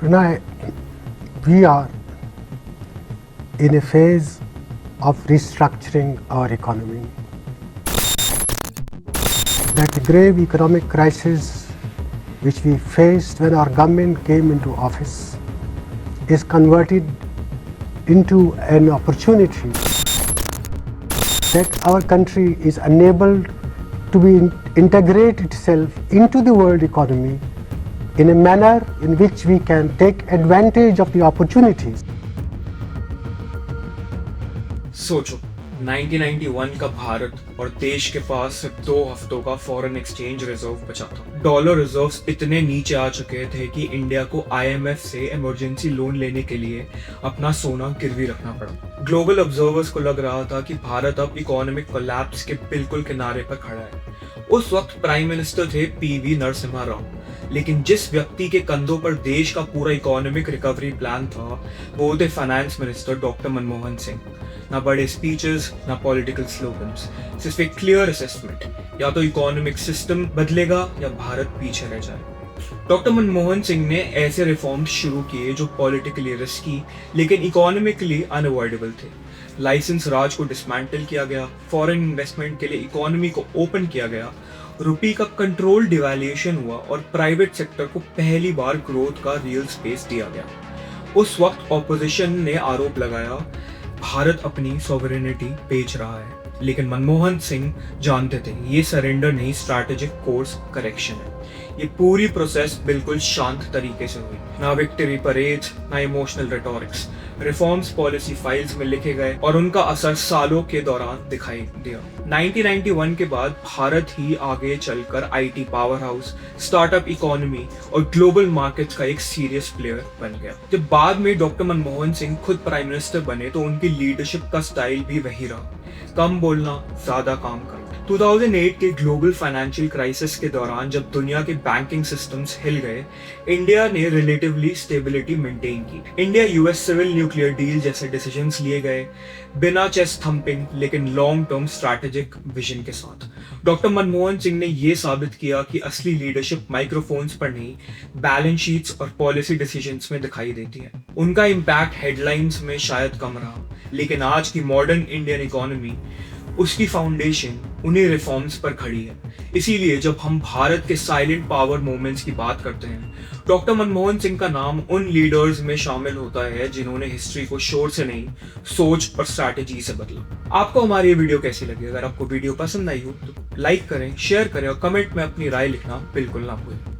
Pranay, we are in a phase of restructuring our economy. That grave economic crisis which we faced when our government came into office is converted into an opportunity that our country is enabled to integrate itself into the world economy in a manner in which we can take advantage of the opportunities. सोचो 1991 का भारत और देश के पास सिर्फ 2 हफ्तों का foreign exchange reserve बचा था। डॉलर रिजर्व्स इतने नीचे आ चुके थे कि इंडिया को आईएमएफ से इमरजेंसी लोन लेने के लिए अपना सोना गिरवी रखना पड़ा। ग्लोबल ऑब्जर्वर्स को लग रहा था कि भारत अब इकोनॉमिक कोलैप्स के बिल्कुल किनारे पर खड़ा है। उस वक्त प्राइम मिनिस्टर थे पीवी नरसिम्हा राव, लेकिन जिस व्यक्ति के कंधों पर देश का पूरा इकोनॉमिक रिकवरी प्लान था वो थे finance minister doctor Manmohan Singh. ना बड़े स्पीचेस, ना पॉलिटिकल स्लोगन्स, सिर्फ एक क्लियर असेसमेंट, या तो इकोनॉमिक सिस्टम बदलेगा या भारत पीछे रह जाए। डॉक्टर मनमोहन सिंह ने ऐसे रिफॉर्म्स शुरू किए जो पॉलिटिकली रिस्की लेकिन इकोनॉमिकली अनअवॉइडेबल थे। लाइसेंस राज को डिसमेंटल किया गया, फॉरेन इन्वेस्टमेंट के लिए इकोनॉमी को ओपन किया गया, रुपये का कंट्रोल डिवैल्यूएशन हुआ और प्राइवेट सेक्टर को पहली बार ग्रोथ का रियल स्पेस दिया गया। उस वक्त ऑपोजिशन ने आरोप लगाया भारत अपनी सॉवरेनिटी बेच रहा है, लेकिन मनमोहन सिंह जानते थे ये सरेंडर नहीं, स्ट्रैटेजिक कोर्स करेक्शन है। ये पूरी प्रोसेस बिल्कुल शांत तरीके से हुई, ना विक्ट्री परेड्स, ना emotional rhetorics. Reforms policy files में लिखे गए और उनका असर सालों के दौरान दिखाई दिया। 1991 के बाद भारत ही आगे चलकर IT power house, startup economy और ग्लोबल मार्केट्स का एक सीरियस प्लेयर बन गया। जब बाद में डॉक्टर मनमोहन सिंह खुद प्राइम मिनिस्टर बने तो उनकी लीडरशिप का स्टाइल भी वही रहा, कम बोलना, ज्यादा काम करना। 2008 के ग्लोबल फाइनेंशियल क्राइसिस के दौरान जब दुनिया के बैंकिंग सिस्टम्स हिल गए, इंडिया ने रिलेटिवली स्टेबिलिटी मेंटेन की। India US civil nuclear deal जैसे डिसीजंस लिए गए, बिना चेस्ट थंपिंग लेकिन लॉन्ग टर्म स्ट्रैटेजिक विजन के साथ। डॉक्टर मनमोहन सिंह ने यह साबित किया कि असली लीडरशिप माइक्रोफोन्स पर नहीं, बैलेंस शीट्स और पॉलिसी डिसीजंस में दिखाई देती है। उनका इम्पैक्ट हेडलाइंस में शायद कम रहा, लेकिन आज की मॉडर्न इंडियन इकोनॉमी, उसकी फाउंडेशन उन्हीं रिफॉर्म्स पर खड़ी है। इसीलिए जब हम भारत के साइलेंट पावर मूवमेंट्स की बात करते हैं, डॉक्टर मनमोहन सिंह का नाम उन लीडर्स में शामिल होता है जिन्होंने हिस्ट्री को शोर से नहीं, सोच और स्ट्रैटेजी से बदला। आपको हमारी ये वीडियो कैसी लगी? अगर आपको वीडियो पसंद आई हो तो लाइक करें, शेयर करें और कमेंट में अपनी राय लिखना बिल्कुल ना भूलें।